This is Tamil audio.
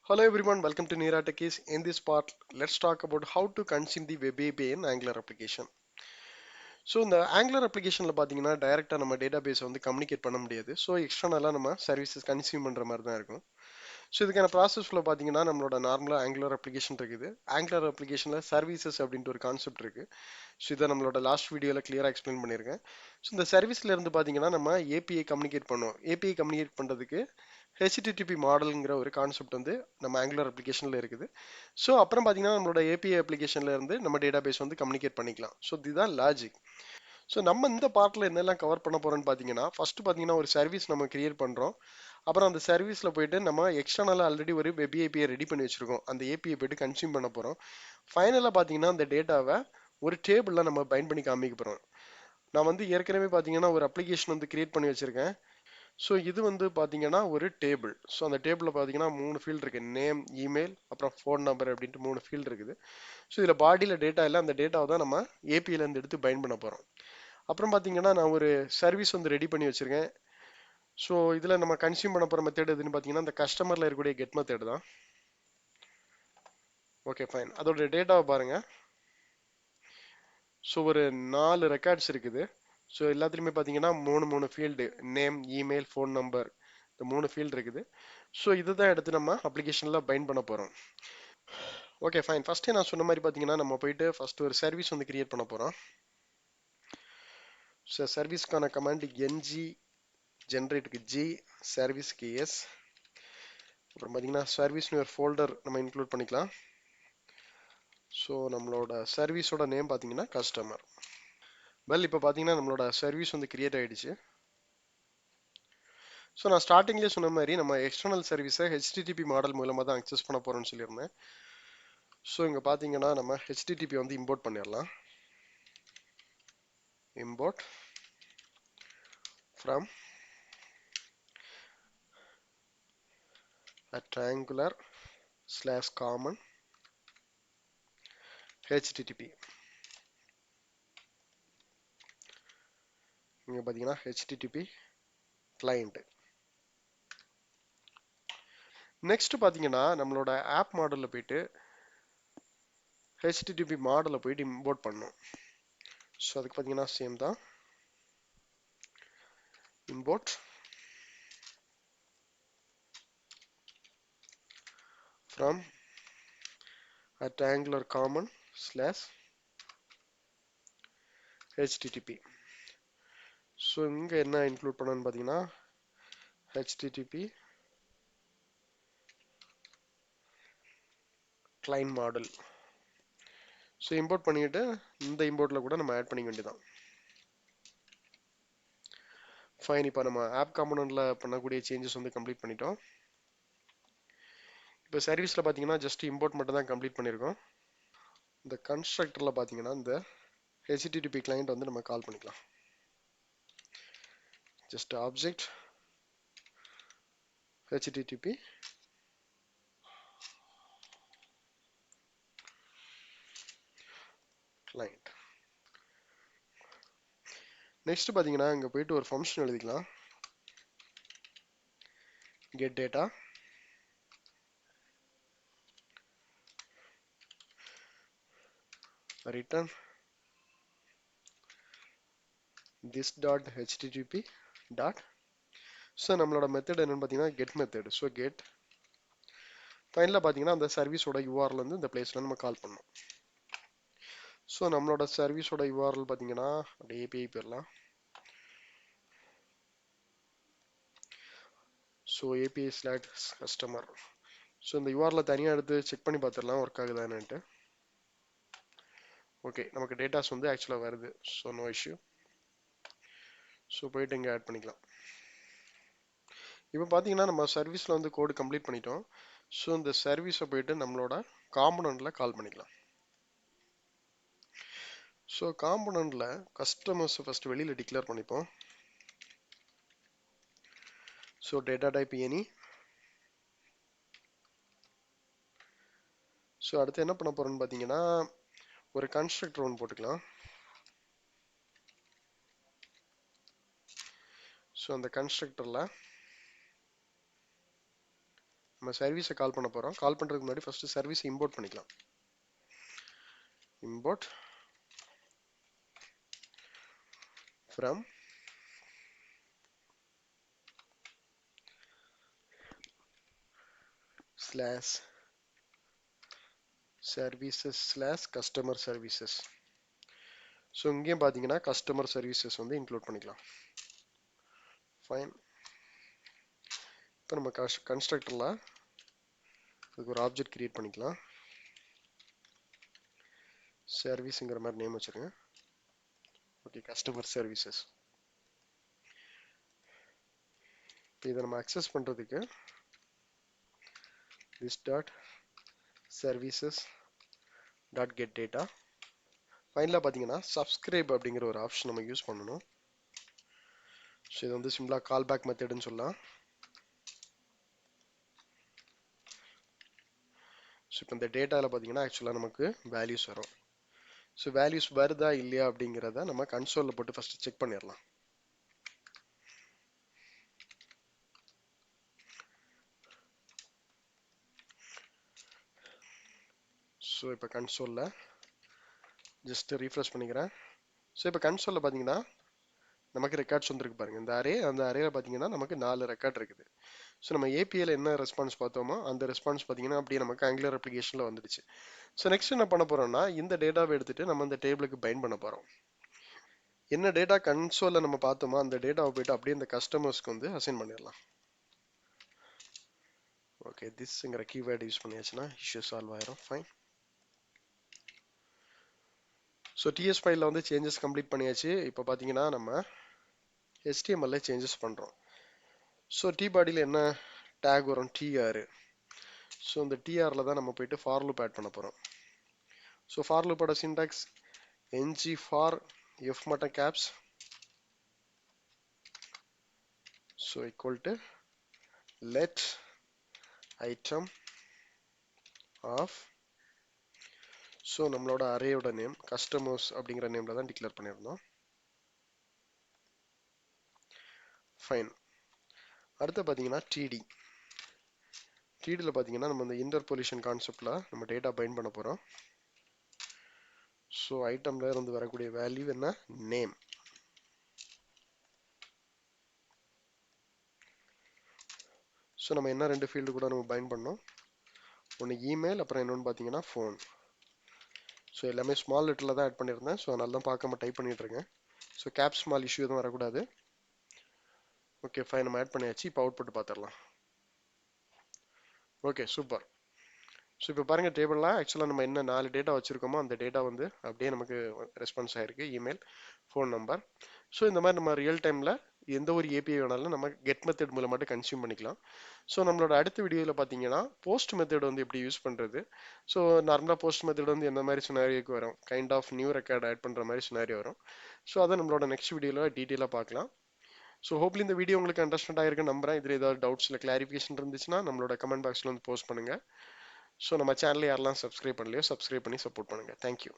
Hello everyone, welcome to Nihira Techiees. In this part, let's talk about how to consume the web API in Angular application. So இந்த ஆங்குலர் அப்ளிகேஷனில் பார்த்தீங்கன்னா டைரெக்டாக நம்ம டேட்டா பேஸை வந்து கம்யூனிகேட் பண்ண முடியாது. ஸோ எக்ஸ்டர்னலாக நம்ம சர்வீசஸ் கன்சியூம் பண்ணுற மாதிரி தான் இருக்கும். ஸோ இதுக்கான ப்ராசஸ் ஃப்ளோ பார்த்தீங்கன்னா நம்மளோட நார்மலாக ஆங்குலர் அப்ளிகேஷன் இருக்குது. ஆங்குலர் அப்ளிகேஷனில் சர்வீசஸ் அப்படின்ட்டு ஒரு கான்செப்ட் இருக்குது. ஸோ இதை நம்மளோட லாஸ்ட் வீடியோவில் கிளியராக எக்ஸ்பிளைன் பண்ணியிருக்கேன். ஸோ இந்த சர்வீஸ்ல இருந்து பார்த்தீங்கன்னா நம்ம ஏபிஐ கம்யூனிகேட் பண்ணுவோம். ஏபிஐ கம்யூனிகேட் பண்ணுறதுக்கு ஹெச்டிடிபி மாடலுங்கிற ஒரு கான்செப்ட் வந்து நம்ம ஆங்குலர் அப்ளிகேஷனில் இருக்குது. ஸோ அப்புறம் பார்த்தீங்கன்னா நம்மளோட ஏபிஐ அப்ளிகேஷன்ல இருந்து நம்ம டேட்டா பேஸ் வந்து கம்யூனிகேட் பண்ணிக்கலாம். ஸோ இதுதான் லாஜிக். ஸோ நம்ம இந்த பார்ட்டில் என்னெல்லாம் கவர் பண்ண போறோம்னு பார்த்தீங்கன்னா ஃபர்ஸ்ட் பார்த்தீங்கன்னா ஒரு சர்வீஸ் நம்ம கிரியேட் பண்ணுறோம். அப்புறம் அந்த சர்வீஸில் போயிட்டு நம்ம எக்ஸ்டர்னலாக ஆல்ரெடி ஒரு வெப் ஏபிஐ ரெடி பண்ணி வச்சிருக்கோம். அந்த ஏபிஐ போயிட்டு கன்சியூம் பண்ண போகிறோம். ஃபைனலாக பார்த்தீங்கன்னா அந்த டேட்டாவை ஒரு டேபிளில் நம்ம பைண்ட் பண்ணி காமிக்க போகிறோம். நான் வந்து ஏற்கனவே பார்த்தீங்கன்னா ஒரு அப்ளிகேஷன் வந்து கிரியேட் பண்ணி வச்சிருக்கேன். ஸோ இது வந்து பார்த்தீங்கன்னா ஒரு டேபிள். ஸோ அந்த டேபிளில் பார்த்தீங்கன்னா 3 ஃபீல்டு இருக்கு. நேம், இமெயில், அப்புறம் ஃபோன் நம்பர் அப்படின்ட்டு 3 ஃபீல்டு இருக்குது. ஸோ இதில் பாடியில் டேட்டா இல்லை, அந்த டேட்டாவை தான் நம்ம ஏபிஐலேருந்து எடுத்து பைண்ட் பண்ண போகிறோம். அப்புறம் பார்த்தீங்கன்னா நான் ஒரு சர்வீஸ் வந்து ரெடி பண்ணி வச்சிருக்கேன். ஸோ இதில் நம்ம கன்சியூம் பண்ண போகிற மெத்தட் எதுன்னு பார்த்தீங்கன்னா இந்த கஸ்டமரில் இருக்கக்கூடிய கெட் மெத்தட் தான். ஓகே ஃபைன், அதோட டேட்டாவை பாருங்க. ஸோ ஒரு 4 ரெக்கார்ட்ஸ் இருக்குது. ஸோ எல்லாத்துலேயுமே பார்த்தீங்கன்னா 3 field, name, email, phone number, இந்த 3 ஃபீல்டு இருக்குது. ஸோ இதுதான் எடுத்து நம்ம அப்ளிகேஷனில் பைண்ட் பண்ண போகிறோம். ஓகே ஃபைன், ஃபஸ்ட்டே நான் சொன்ன மாதிரி பார்த்தீங்கன்னா நம்ம போயிட்டு ஃபர்ஸ்ட் ஒரு சர்வீஸ் வந்து கிரியேட் பண்ண போகிறோம். ஸோ சர்வீஸ்க்கான கமாண்ட் என்ஜி ஜென்ரேட்டுக்கு ஜி, சர்வீஸ்க்கு எஸ். அப்புறம் பார்த்தீங்கன்னா சர்வீஸ்னு ஒரு ஃபோல்டர் நம்ம இன்க்ளூட் பண்ணிக்கலாம். ஸோ நம்மளோட சர்வீஸோட நேம் பார்த்தீங்கன்னா கஸ்டமர். வெல் இப்போ பார்த்தீங்கன்னா நம்மளோட சர்வீஸ் வந்து கிரியேட் ஆயிடுச்சு. ஸோ நான் ஸ்டார்டிங்லேயே சொன்ன மாதிரி நம்ம எக்ஸ்டர்னல் சர்வீஸை ஹெச்டிடிபி மாடல் மூலமாக தான் அக்சஸ் பண்ண போகிறோம்னு சொல்லியிருந்தேன். ஸோ இங்கே பார்த்தீங்கன்னா நம்ம ஹெச்டிடிபி வந்து இம்போர்ட் பண்ணிடலாம். Import from rectangular / common http. இங்க பாத்தீங்கன்னா http client. நெக்ஸ்ட் பாத்தீங்கன்னா நம்மளோட ஆப் மாடல்ல போயிட்டு http மாடலை போயிட்டு இம்போர்ட் பண்ணணும். ஸோ அதுக்கு பாத்தீங்கன்னா சேம் தான், import from rectangular common / http. So இங்க என்ன இன்க்ளூட் பண்ணணும்னு பாத்தீங்கன்னா http client model. So import பண்ணிட்டு இந்த இம்போர்ட்ல கூட நம்ம ஆட் பண்ணிக்க வேண்டியதான். ஃபைன், இப்போ நம்ம ஆப் காம்பனன்ட்ல பண்ணக்கூடிய சேஞ்சஸ் வந்து கம்ப்ளீட் பண்ணிட்டோம். இப்போ சர்வீஸ்ல பாத்தீங்கன்னா ஜஸ்ட் இம்போர்ட் மட்டும் தான் கம்ப்ளீட் பண்ணியிருக்கோம். இந்த கன்ஸ்ட்ரக்டர்ல பாத்தீங்கன்னா இந்த http client வந்து நம்ம கால் பண்ணிக்கலாம். Just object http client. Next பாத்தீங்கன்னா இங்க போயிட்டு ஒரு ஃபங்க்ஷன் எழுதிக்கலாம். get data return this dot http dot. So நம்மளோட மெத்தட் என்னன்னு பார்த்தீங்கன்னா கெட் மெத்தட். ஸோ கெட் ஃபைனலாக பார்த்தீங்கன்னா அந்த சர்வீஸோட யூஆர்எல் வந்து இந்த பிளேஸ்ல நம்ம கால் பண்ணோம். ஸோ நம்மளோட சர்வீஸோட யூஆர்எல் பார்த்தீங்கன்னா அப்படியே ஏபிஐ போயிடலாம். So API / customer. ஸோ இந்த யூஆர்எல் தனியாக எடுத்து செக் பண்ணி பார்த்துடலாம் ஒர்க் ஆகுதான்னுட்டு. ஓகே, நமக்கு டேட்டாஸ் வந்து ஆக்சுவலாக வருது. So no issue. ஸோ போயிட்டு இங்கே ஆட் பண்ணிக்கலாம். இப்போ பார்த்தீங்கன்னா நம்ம சர்வீஸில் வந்து கோடு கம்ப்ளீட் பண்ணிட்டோம். ஸோ இந்த சர்வீஸை போயிட்டு நம்மளோட காம்பனண்ட்ல கால் பண்ணிக்கலாம். ஸோ காம்பனண்ட்ல கஸ்டமர்ஸ் ஃபர்ஸ்ட் வெளியில் டிக்ளேர் பண்ணிப்போம். So data type any. So அடுத்து என்ன பண்ண போறோம்னு பார்த்தீங்கன்னா ஒரு கன்ஸ்ட்ரக்டர் ஒன்று போட்டுக்கலாம். ஸோ அந்த கன்ஸ்ட்ரக்டர்ல நம்ம சர்வீஸை கால் பண்ண போகிறோம். கால் பண்ணுறதுக்கு முன்னாடி ஃபஸ்ட்டு சர்வீஸை இம்போர்ட் பண்ணிக்கலாம். Import from slash services slash customer services. So இங்கேயும் பார்த்தீங்கன்னா கஸ்டமர் சர்வீசஸ் வந்து இன்க்ளூட் பண்ணிக்கலாம். ஃபைன். இப்போ நம்ம கன்ஸ்ட்ரக்டரில் அதுக்கு ஒரு ஆப்ஜெக்ட் கிரியேட் பண்ணிக்கலாம். சர்வீஸுங்கிற மாதிரி நேம் வச்சுருங்க. Okay, customer services. இப்போ இதை நம்ம அக்சஸ் பண்ணுறதுக்கு this dot services dot get data. ஃபைனலாக பார்த்தீங்கன்னா சப்ஸ்கிரைப் அப்படிங்கிற ஒரு ஆப்ஷன் நம்ம யூஸ் பண்ணணும். ஸோ இது வந்து சிம்பிளாக கால் பேக் மெத்தடுன்னு சொல்லலாம். ஸோ இப்போ இந்த டேட்டாவில் பார்த்தீங்கன்னா ஆக்சுவலாக நமக்கு வேல்யூஸ் வரும். ஸோ வேல்யூஸ் வருதா இல்லையா அப்படிங்கிறத நம்ம கன்சோலில் போட்டு ஃபஸ்ட்டு செக் பண்ணிடலாம். ஸோ இப்போ கன்சோலில் ஜஸ்ட் ரீஃப்ரெஷ் பண்ணிக்கிறேன். ஸோ இப்போ கன்சோலில் பார்த்தீங்கன்னா நமக்கு ரெக்கார்ட்ஸ் வந்துருக்கு பாருங்க. இந்த அந்த அரேல பார்த்தீங்கன்னா நமக்கு 4 ரெக்கார்ட் இருக்குது. ஸோ நம்ம ஏபிஐல என்ன ரெஸ்பான்ஸ் பார்த்தோமோ அந்த ரெஸ்பான்ஸ் பார்த்தீங்கன்னா அப்படியே நமக்கு ஆங்குலர் அப்ளிகேஷனில் வந்துடுச்சு. ஸோ நெக்ஸ்ட் என்ன பண்ண போறோம்னா இந்த டேட்டாவை எடுத்துட்டு நம்ம இந்த டேபிளுக்கு பைண்ட் பண்ண போறோம். என்ன டேட்டா கன்சோல்ல நம்ம பார்த்தோமோ அந்த டேட்டாவை போயிட்டு அப்படியே இந்த கஸ்டமர்ஸ்க்கு வந்து அசைன் பண்ணிடலாம். ஓகே, திஸ்ங்கிற கீவேர்டு யூஸ் பண்ணியாச்சுன்னா இஷ்யூ சால்வ் ஆயிரும். ஃபைன். ஸோ டிஎஸ் ஃபைலில் வந்து சேஞ்சஸ் கம்ப்ளீட் பண்ணியாச்சு. இப்போ பார்த்தீங்கன்னா நம்ம HTML சேஞ்சஸ் பண்ணுறோம். ஸோ டி பாடியில் என்ன டேக் வரும்? டிஆர். ஸோ இந்த டிஆரில் தான் நம்ம போயிட்டு ஃபார் லூப் ஆட் பண்ண போகிறோம். ஸோ ஃபார் லூப்போட சின்டாக்ஸ் ng ஃபார் எஃப் மட்டும் caps. So equal to let item of. So நம்மளோட அரேயோட நேம் கஸ்டமர்ஸ் அப்படிங்கிற நேமில் தான் டிக்ளேர் பண்ணியிருந்தோம். ஃபைன். அடுத்து பார்த்தீங்கன்னா டிடி. டிடியில் பார்த்தீங்கன்னா நம்ம இந்த இன்டர்பொலிஷன் கான்செப்டில் நம்ம டேட்டா பைண்ட் பண்ண போகிறோம். ஸோ ஐட்டம்ல இருந்து வரக்கூடிய வேல்யூ என்ன? நேம். ஸோ நம்ம என்ன 2 ஃபீல்டு கூட நம்ம பைண்ட் பண்ணோம்? ஒன்று இமெயில், அப்புறம் இன்னொன்று பார்த்தீங்கன்னா ஃபோன். ஸோ எல்லாமே ஸ்மால் லெட்டரில் தான் ஆட் பண்ணியிருந்தேன். ஸோ அதனால தான் பார்க்காம டைப் பண்ணிட்டு இருக்கேன். ஸோ கேப் ஸ்மால் இஷ்யூ எதுவும் வரக்கூடாது. ஓகே ஃபைன், நம்ம ஆட் பண்ணியாச்சு. இப்போ அவுட்புட் பார்த்துடலாம். Okay super. ஸோ இப்போ பாருங்க டேபிளில் ஆக்சுவலாக நம்ம என்ன 4 டேட்டா வச்சிருக்கோமோ அந்த டேட்டா வந்து அப்படியே நமக்கு ரெஸ்பான்ஸ் ஆயிருக்கு. Email, phone number. ஸோ இந்த மாதிரி நம்ம ரியல் டைமில் எந்த ஒரு ஏபிஐ வேணாலும் நம்ம கெட் மெத்தட் மூலமாட்டு கன்சியூம் பண்ணிக்கலாம். ஸோ நம்மளோட அடுத்த வீடியோவில் பார்த்தீங்கன்னா போஸ்ட் மெத்தட் வந்து எப்படி யூஸ் பண்ணுறது. ஸோ நார்மலாக போஸ்ட் மெத்தட் வந்து எந்த மாதிரி சினாரியோக்கு வரும், kind of new record add பண்ணுற மாதிரி சினாரியோ வரும். ஸோ அதை நம்மளோட நெக்ஸ்ட் வீடியோவில் டீட்டெயிலாக பார்க்கலாம். ஸோ ஹோப்லி இந்த வீடியோ உங்களுக்கு அண்டர்ஸ்டாண்ட் ஆகிருக்கு நம்புறேன். இதில் ஏதாவது டவுட்ஸ் இல்லை கிளாரிஃபிகேஷன் இருந்துச்சுன்னா நம்மளோட கமெண்ட் பாக்ஸில் வந்து போஸ்ட் பண்ணுங்கள். ஸோ நம்ம சேனலை யாரெல்லாம் சப்ஸ்கிரைப் பண்ணலையோ சப்ஸ்கிரைப் பண்ணி சப்போர்ட் பண்ணுங்கள். தேங்க்யூ.